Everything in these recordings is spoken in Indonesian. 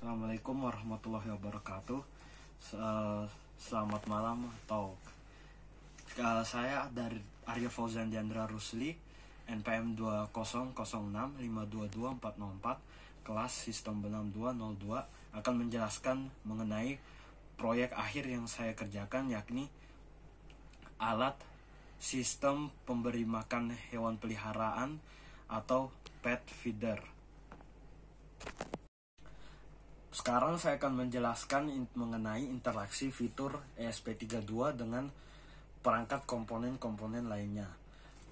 Assalamualaikum warahmatullahi wabarakatuh. Selamat malam atau saya dari Arya Fauzan Diandra Rusli, NPM 2006522404, kelas Sistem 6202, akan menjelaskan mengenai proyek akhir yang saya kerjakan, yakni alat sistem pemberi makan hewan peliharaan atau pet feeder. Sekarang saya akan menjelaskan mengenai interaksi fitur ESP32 dengan perangkat komponen-komponen lainnya.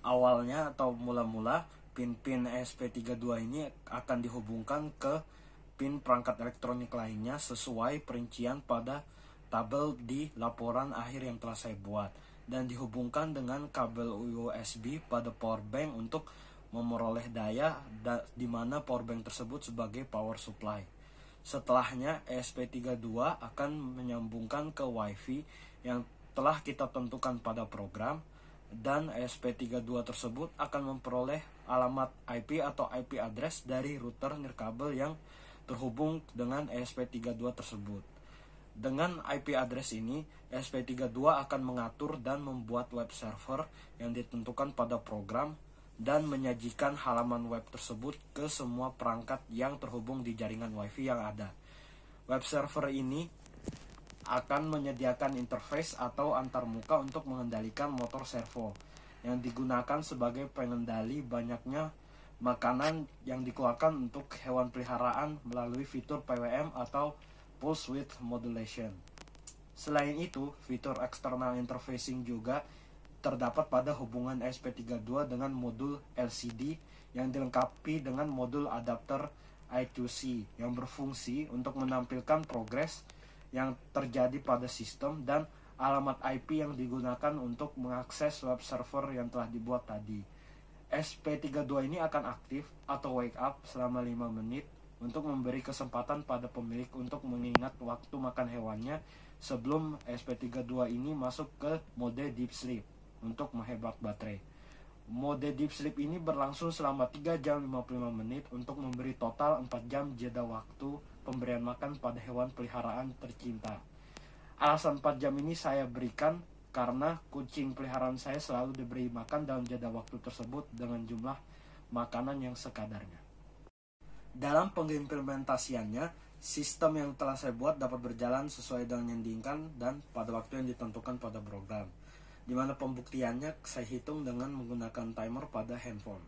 Awalnya atau mula-mula pin-pin ESP32 ini akan dihubungkan ke pin perangkat elektronik lainnya sesuai perincian pada tabel di laporan akhir yang telah saya buat, dan dihubungkan dengan kabel USB pada power bank untuk memperoleh daya di mana power bank tersebut sebagai power supply. Setelahnya, ESP32 akan menyambungkan ke WiFi yang telah kita tentukan pada program, dan ESP32 tersebut akan memperoleh alamat IP atau IP address dari router nirkabel yang terhubung dengan ESP32 tersebut. Dengan IP address ini, ESP32 akan mengatur dan membuat web server yang ditentukan pada program dan menyajikan halaman web tersebut ke semua perangkat yang terhubung di jaringan WiFi yang ada. Web server ini akan menyediakan interface atau antarmuka untuk mengendalikan motor servo yang digunakan sebagai pengendali banyaknya makanan yang dikeluarkan untuk hewan peliharaan melalui fitur PWM atau Pulse Width Modulation. Selain itu, fitur external interfacing juga terdapat pada hubungan ESP32 dengan modul LCD yang dilengkapi dengan modul adapter I2C yang berfungsi untuk menampilkan progres yang terjadi pada sistem dan alamat IP yang digunakan untuk mengakses web server yang telah dibuat tadi. ESP32 ini akan aktif atau wake up selama 5 menit untuk memberi kesempatan pada pemilik untuk mengingat waktu makan hewannya sebelum ESP32 ini masuk ke mode deep sleep untuk menghemat baterai. Mode deep sleep ini berlangsung selama 3 jam 55 menit untuk memberi total 4 jam jeda waktu pemberian makan pada hewan peliharaan tercinta. Alasan 4 jam ini saya berikan karena kucing peliharaan saya selalu diberi makan dalam jeda waktu tersebut dengan jumlah makanan yang sekadarnya. Dalam pengimplementasiannya, sistem yang telah saya buat dapat berjalan sesuai dengan yang diinginkan dan pada waktu yang ditentukan pada program, di mana pembuktiannya saya hitung dengan menggunakan timer pada handphone.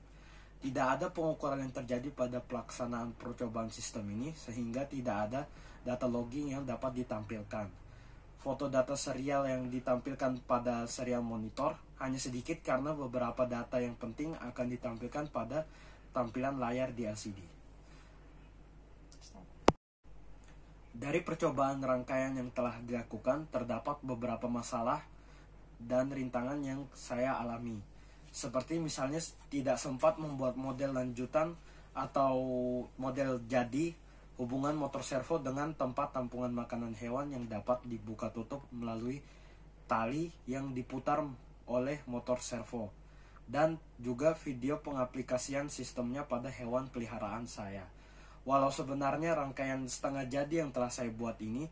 Tidak ada pengukuran yang terjadi pada pelaksanaan percobaan sistem ini, sehingga tidak ada data logging yang dapat ditampilkan. Foto data serial yang ditampilkan pada serial monitor hanya sedikit karena beberapa data yang penting akan ditampilkan pada tampilan layar di LCD. Dari percobaan rangkaian yang telah dilakukan, terdapat beberapa masalah dan rintangan yang saya alami, seperti misalnya tidak sempat membuat model lanjutan atau model jadi hubungan motor servo dengan tempat tampungan makanan hewan yang dapat dibuka tutup melalui tali yang diputar oleh motor servo, dan juga video pengaplikasian sistemnya pada hewan peliharaan saya. Walau sebenarnya rangkaian setengah jadi yang telah saya buat ini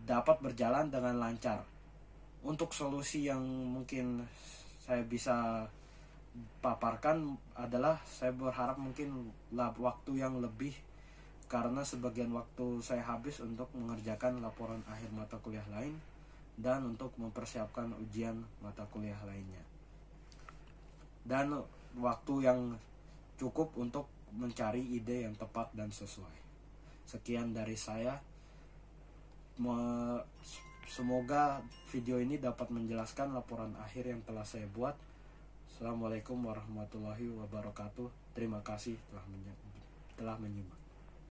dapat berjalan dengan lancar. Untuk solusi yang mungkin saya bisa paparkan adalah saya berharap mungkin waktu yang lebih, karena sebagian waktu saya habis untuk mengerjakan laporan akhir mata kuliah lain dan untuk mempersiapkan ujian mata kuliah lainnya, dan waktu yang cukup untuk mencari ide yang tepat dan sesuai. Sekian dari saya. Semoga video ini dapat menjelaskan laporan akhir yang telah saya buat. Assalamualaikum warahmatullahi wabarakatuh. Terima kasih telah menyimak.